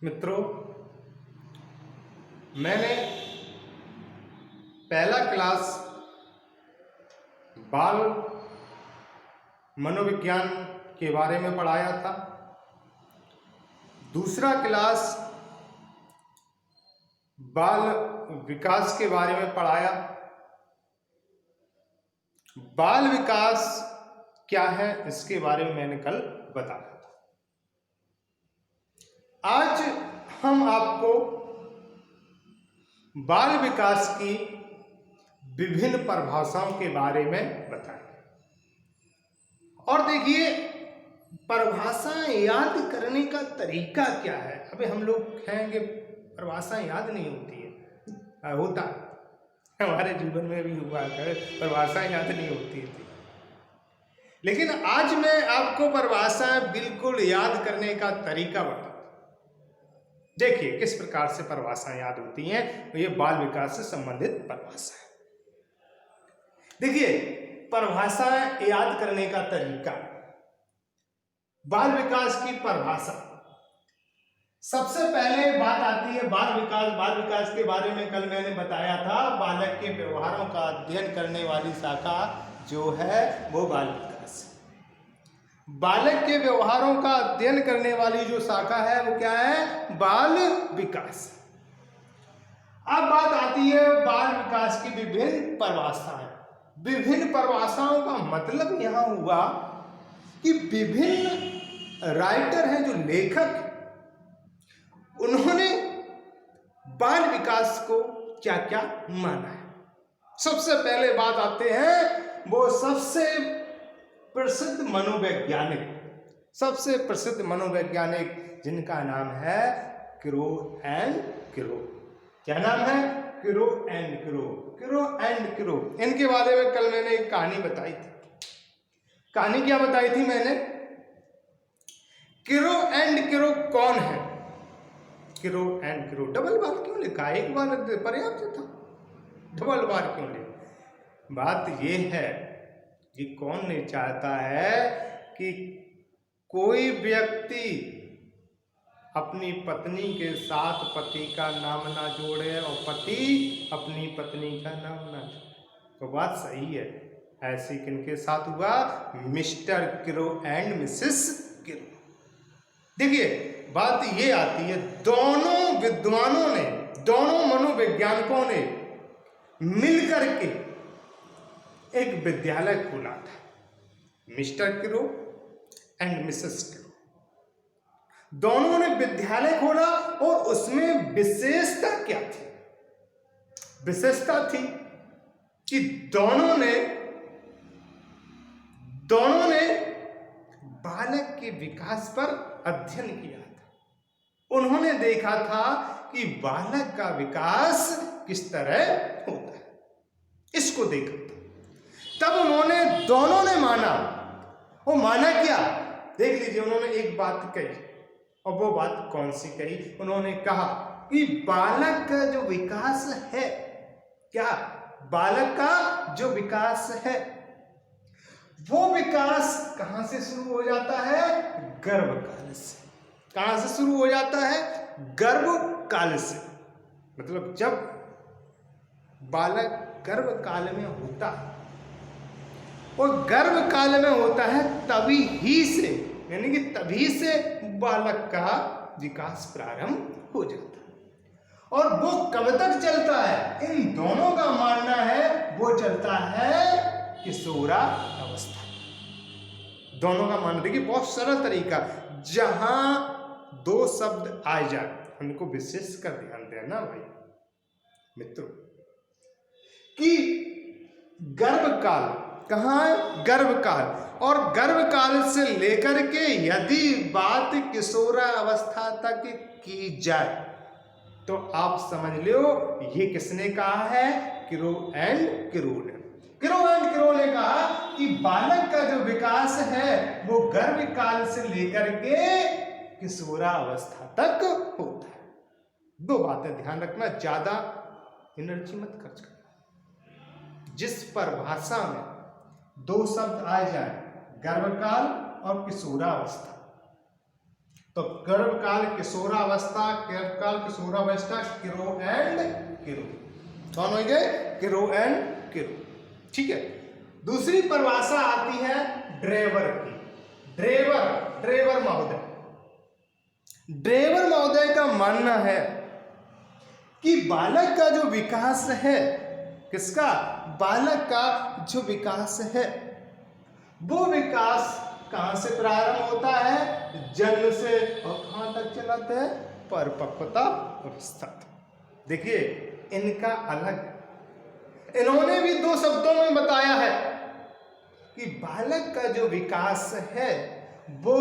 मित्रों, मैंने पहला क्लास बाल मनोविज्ञान के बारे में पढ़ाया था। दूसरा क्लास बाल विकास के बारे में पढ़ाया। बाल विकास क्या है इसके बारे में मैंने कल बताया था। आज हम आपको बाल विकास की विभिन्न परिभाषाओं के बारे में बताएंगे। और देखिए, परिभाषाएं याद करने का तरीका क्या है। अभी हम लोग कहेंगे परिभाषाएं याद नहीं होती है, होता हमारे जीवन में भी हुआ है, परिभाषाएं याद नहीं होती थी। लेकिन आज मैं आपको परिभाषाएं बिल्कुल याद करने का तरीका बताऊं। देखिए किस प्रकार से परिभाषाएं याद होती हैं। तो ये बाल विकास से संबंधित परिभाषा है। देखिए, परिभाषाएं याद करने का तरीका। बाल विकास की परिभाषा, सबसे पहले बात आती है बाल विकास। बाल विकास के बारे में कल मैंने बताया था। बालक के व्यवहारों का अध्ययन करने वाली शाखा जो है वो बाल विकास है। बालक के व्यवहारों का अध्ययन करने वाली जो शाखा है वो क्या है? बाल विकास। अब बात आती है बाल विकास की विभिन्न परिभाषाएं। विभिन्न परिभाषाओं का मतलब यहां हुआ कि विभिन्न राइटर हैं, जो लेखक, उन्होंने बाल विकास को क्या क्या माना है। सबसे पहले बात आते हैं वो सबसे प्रसिद्ध मनोवैज्ञानिक जिनका नाम है क्रो एंड क्रो। क्या नाम है? Crow and crow. इनके बारे में कल मैंने एक कहानी बताई थी। कहानी क्या बताई थी मैंने? क्रो एंड क्रो कौन है? Crow and crow. डबल बार क्यों लिखा? एक बार पर्याप्त था, डबल बार क्यों लिखा? बात यह है कि कौन नहीं चाहता है कि कोई व्यक्ति अपनी पत्नी के साथ पति का नाम ना जोड़े और पति अपनी पत्नी का नाम ना जोड़े। तो बात सही है। ऐसे किनके साथ हुआ? Mister crow and Mrs crow. देखिए, बात ये आती है, दोनों विद्वानों ने, दोनों मनोवैज्ञानिकों ने मिलकर के एक विद्यालय खोला था, mister crow and Mrs crow. दोनों ने विद्यालय खोला और उसमें विशेषता क्या थी? विशेषता थी कि दोनों ने बालक के विकास पर अध्ययन किया था। उन्होंने देखा था कि बालक का विकास किस तरह होता है, इसको देखा था। तब दोनों ने माना। वो माना क्या? देख लीजिए, उन्होंने एक बात कही, और वो बात कौन सी कही? उन्होंने कहा कि बालक का जो विकास है, क्या बालक का जो विकास है वो विकास कहां से शुरू हो जाता है? गर्भकाल से। कहां से शुरू हो जाता है? गर्भकाल से। मतलब जब बालक गर्भकाल में होता है, और गर्भकाल में होता है तभी ही से, यानी कि तभी से बालक का विकास प्रारंभ हो जाता है। और वो कब तक चलता है? इन दोनों का मानना है वो चलता है किशोरावस्था। दोनों का मानना, देखिए बहुत सरल तरीका, जहां दो शब्द आ जाए उनको विशेष कर ध्यान देना भाई मित्रों, कि गर्भकाल कहाँ है? गर्भकाल। और गर्भकाल से लेकर के यदि बात किशोरावस्था तक की जाए तो आप समझ लो ये किसने कहा है? क्रो एंड क्रो ने। क्रो एंड क्रो ने कहा कि बालक का जो विकास है वो गर्भकाल से लेकर के किशोरावस्था तक होता है। दो बातें ध्यान रखना, ज्यादा एनर्जी मत खर्च करना। जिस परिभाषा में दो शब्द आ जाए, गर्भकाल और किशोरावस्था, तो गर्भकाल, किशोरावस्था, गर्भकाल, किशोरावस्था, किरो एंड किरो। कौन हो गए? Kiro and Kiro. ठीक है। दूसरी परिभाषा आती है ड्रेवर की। ड्रेवर महोदय, ड्रेवर महोदय का मानना है कि बालक का जो विकास है, किसका? बालक का जो विकास है, वो विकास कहां से प्रारंभ होता है? जन्म से, और कहां तक चलाता है? परिपक्वता अवस्था। देखिए इनका अलग, इन्होंने भी दो शब्दों में बताया है कि बालक का जो विकास है वो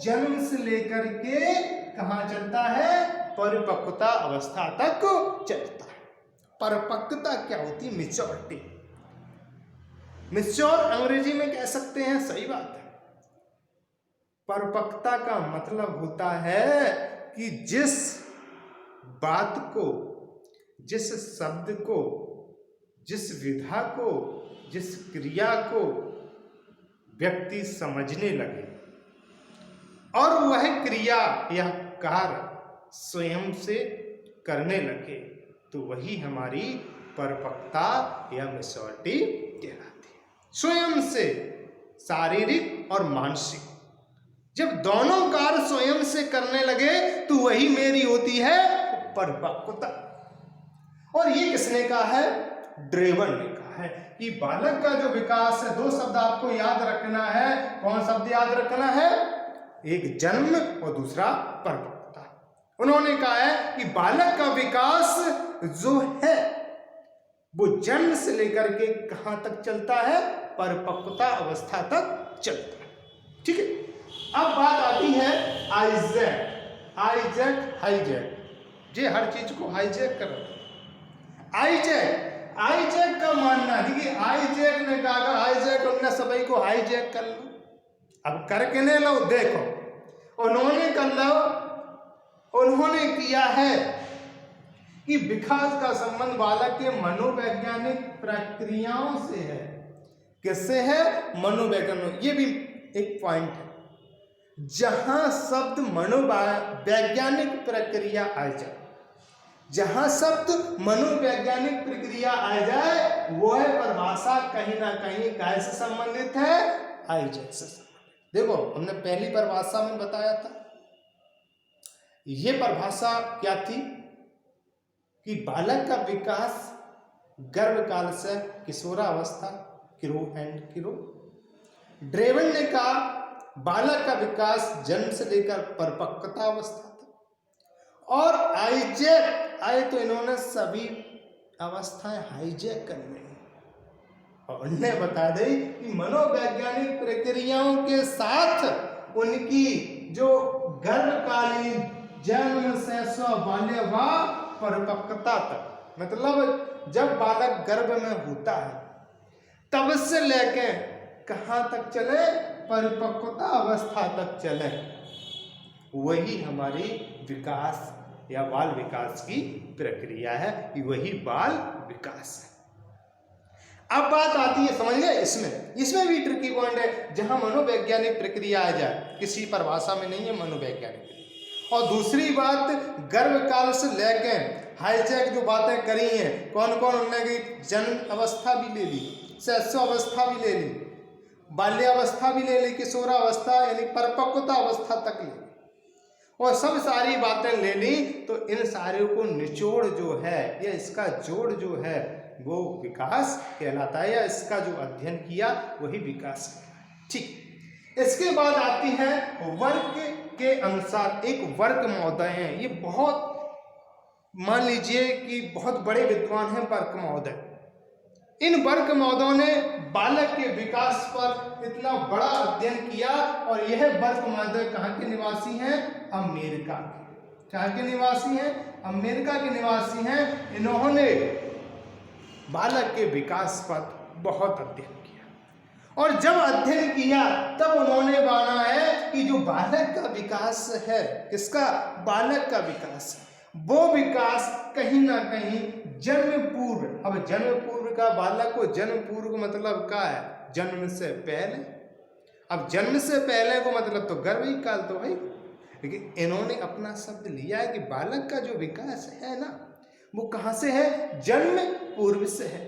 जन्म से लेकर के कहां चलता है? परिपक्वता अवस्था तक चलता है। परिपक्वता क्या होती? मैच्योरिटी। मैच्योर अंग्रेजी में कह सकते हैं, सही बात है। परिपक्वता का मतलब होता है कि जिस बात को, जिस शब्द को, जिस विधा को, जिस क्रिया को व्यक्ति समझने लगे और वह क्रिया या कार्य स्वयं से करने लगे, तो वही हमारी परिपक्वता या मैच्योरिटी कहलाती है। स्वयं से, शारीरिक और मानसिक, जब दोनों कार्य स्वयं से करने लगे तो वही मेरी होती है परिपक्वता। और ये किसने कहा है? ड्रेवर ने कहा है कि बालक का जो विकास है, दो शब्द आपको याद रखना है। कौन शब्द याद रखना है? एक जन्म और दूसरा परिपक्वता। उन्होंने कहा है कि बालक का विकास जो है वो जन्म से लेकर के कहां तक चलता है? परिपक्वता अवस्था तक चलता है। ठीक है। अब बात आती है आइजैक, हाईजैक। ये हर चीज को हाईजैक कर रहा है। आईजैक का मानना, देखिए आईजैक ने कहा, हाईजैक उनने सभी को हाईजैक कर लो। अब करके नहीं लो, देखो उन्होंने कर लो। उन्होंने किया है कि विकास का संबंध बालक के मनोवैज्ञानिक प्रक्रियाओं से है। किससे है? मनोवैज्ञानिक। ये भी एक पॉइंट है। जहां शब्द मनोवैज्ञानिक प्रक्रिया आ जाए, जहां शब्द मनोवैज्ञानिक प्रक्रिया आ जाए, वह परिभाषा कहीं ना कहीं कैसे संबंधित है? आईजैक से संबंधित। देखो हमने पहली परिभाषा में बताया था, यह परिभाषा क्या थी कि बालक का विकास गर्भकाल से किशोरावस्था, किरो एंड किरो। ड्रेवन ने कहा बालक का विकास जन्म से लेकर परिपक्वता अवस्था तक। और हाईजैक आए तो इन्होंने सभी अवस्थाएं हाईजैक कर ली और उन्हें बता दी कि मनोवैज्ञानिक प्रक्रियाओं के साथ उनकी जो गर्भकालीन, जन्म से बाल्य व परिपक्वता तक, मतलब जब बालक गर्भ में होता है तब से लेके कहां तक चले? परिपक्वता अवस्था तक चले, वही हमारी विकास या बाल विकास की प्रक्रिया है, कि वही बाल विकास है। अब बात आती है, समझ गए? इसमें भी ट्रिकी पॉइंट है, जहां मनोवैज्ञानिक प्रक्रिया आ जाए, किसी परिभाषा में नहीं है मनोवैज्ञानिक। और दूसरी बात, गर्भकाल से लेके हाईजैक जो बातें करी हैं, कौन कौन? उन्होंने जन्म अवस्था भी ले ली, शैशवावस्था भी ले ली, बाल्यावस्था भी ले ली, किशोरावस्था यानी परिपक्वता अवस्था तक ले ली, और सब सारी बातें ले ली। तो इन सारियों को निचोड़ जो है या इसका जोड़ जो है वो विकास कहलाता है, या इसका जो अध्ययन किया वही विकास कहलाता है। ठीक। इसके बाद आती है वर्ग के अनुसार। एक वर्ग महोदय हैं, ये बहुत, मान लीजिए कि बहुत बड़े विद्वान हैं वर्ग महोदय। इन वर्ग महोदयों ने बालक के विकास पर इतना बड़ा अध्ययन किया, और यह वर्ग महोदय कहाँ के निवासी हैं? अमेरिका के। कहाँ के निवासी हैं? अमेरिका के निवासी हैं। इन्होंने बालक के विकास पर बहुत अध्ययन किया, और जब अध्ययन किया तब उन्होंने माना है कि जो बालक का विकास है, किसका? बालक का विकास है, वो विकास कहीं ना कहीं जन्म पूर्व। अब जन्म पूर्व का, बालक को जन्म पूर्व मतलब क्या है? जन्म से पहले। अब जन्म से पहले को मतलब तो गर्भ ही काल तो भाई, लेकिन इन्होंने अपना शब्द लिया है कि बालक का जो विकास है ना, वो कहाँ से है? जन्म पूर्व से है।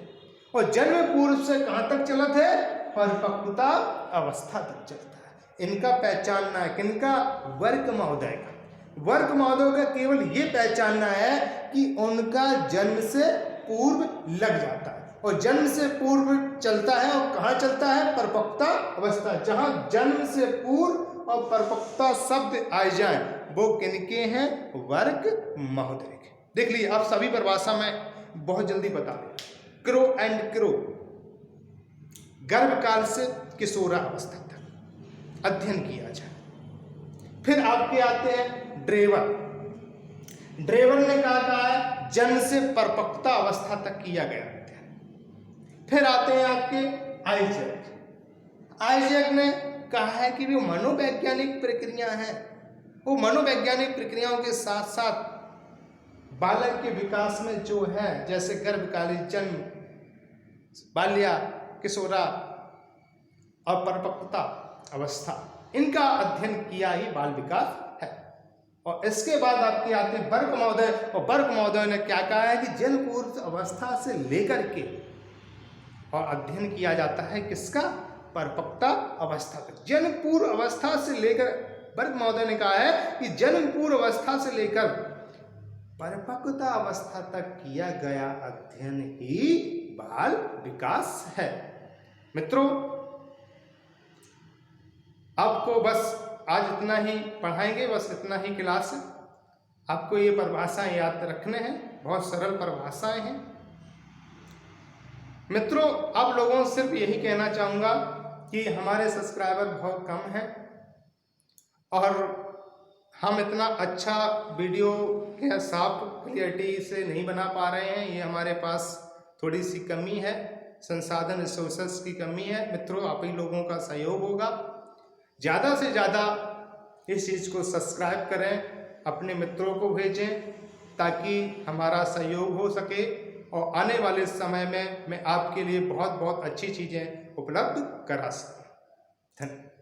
और जन्म पूर्व से कहाँ तक चलत है? परिपक्वता अवस्था तक चलता है। इनका पहचानना है किनका? वर्क महोदय का। वर्क महोदय का केवल ये पहचानना है कि उनका जन्म से पूर्व लग जाता है, और जन्म से पूर्व चलता है। और कहाँ चलता है? परिपक्वता अवस्था। जहाँ जन्म से पूर्व और परिपक्वता शब्द आ जाए वो किनके हैं? वर्क महोदय के। देख लीजिए, आप सभी परिभाषा में बहुत जल्दी बता दें। क्रो एंड क्रो, गर्भकाल से किशोरावस्था तक अध्ययन किया जाए। फिर आपके आते हैं ड्रेवर। ड्रेवर ने कहा है जन्म से परिपक्वता अवस्था तक किया गया अध्ययन। फिर आते हैं आपके आइजैक। आइजैक ने कहा है कि वो मनोवैज्ञानिक प्रक्रिया है, वो मनोवैज्ञानिक प्रक्रियाओं के साथ साथ बालक के विकास में जो है, जैसे गर्भकालीन जन्म, बाल्या, किशोरा और परिपक्वता अवस्था, इनका अध्ययन किया ही बाल विकास है। और इसके बाद आपके आते हैं वर्क महोदय। और वर्क महोदय ने क्या कहा है कि जन्म पूर्व अवस्था से लेकर के और अध्ययन किया जाता है किसका? परिपक्वता अवस्था तक। जन्म पूर्व अवस्था से लेकर, वर्क महोदय ने कहा है कि जन्म पूर्व अवस्था से लेकर परिपक्वता अवस्था तक किया गया अध्ययन ही बाल विकास है। मित्रों, आपको बस आज इतना ही पढ़ाएंगे, बस इतना ही क्लास है। आपको ये परिभाषाएं याद रखने हैं, बहुत सरल परिभाषाएं हैं। मित्रों, आप लोगों से सिर्फ यही कहना चाहूँगा कि हमारे सब्सक्राइबर बहुत कम हैं और हम इतना अच्छा वीडियो या साफ क्लियरिटी से नहीं बना पा रहे हैं। ये हमारे पास थोड़ी सी कमी है, संसाधन रिसोर्सेस की कमी है। मित्रों, आप ही लोगों का सहयोग होगा। ज़्यादा से ज़्यादा इस चीज़ को सब्सक्राइब करें, अपने मित्रों को भेजें ताकि हमारा सहयोग हो सके और आने वाले समय में मैं आपके लिए बहुत बहुत अच्छी चीज़ें उपलब्ध करा सकूँ। धन्यवाद।